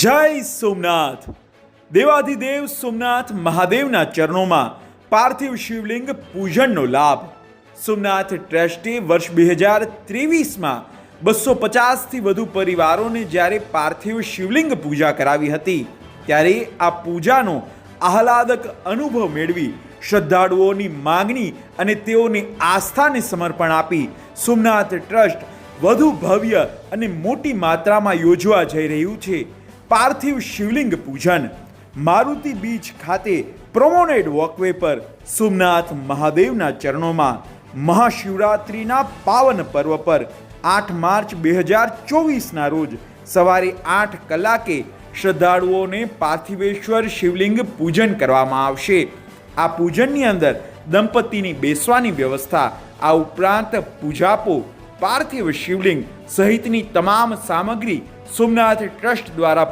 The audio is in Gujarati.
જય સોમનાથ. દેવાધિદેવ સોમનાથ મહાદેવના ચરણોમાં પાર્થિવ શિવલિંગ પૂજનનો લાભ. સોમનાથ ટ્રસ્ટે વર્ષ 2023માં 250થી વધુ પરિવારોને જ્યારે પાર્થિવ શિવલિંગ પૂજા કરાવી હતી, ત્યારે આ પૂજાનો આહલાદક અનુભવ મેળવી શ્રદ્ધાળુઓની માગણી અને તેઓની આસ્થાને સમર્પણ આપી સોમનાથ ટ્રસ્ટ વધુ ભવ્ય અને મોટી માત્રામાં યોજવા જઈ રહ્યું છે પાર્થિવ શિવલિંગ પૂજન. મારુતિ બીચ ખાતે પ્રોમોનેડ વોકવે પર સોમનાથ મહાદેવના ચરણોમાં મહાશિવરાત્રિના પાવન પર્વ પર 8 માર્ચ 2024ના રોજ સવારે 8 કલાકે શ્રદ્ધાળુઓને પાર્થિવેશ્વર શિવલિંગ પૂજન કરવામાં આવશે. આ પૂજનની અંદર દંપતીની બેસવાની વ્યવસ્થા, આ ઉપરાંત પૂજાપો, પાર્થિવ શિવલિંગ સહિતની તમામ સામગ્રી સોમનાથ ટ્રસ્ટ દ્વારા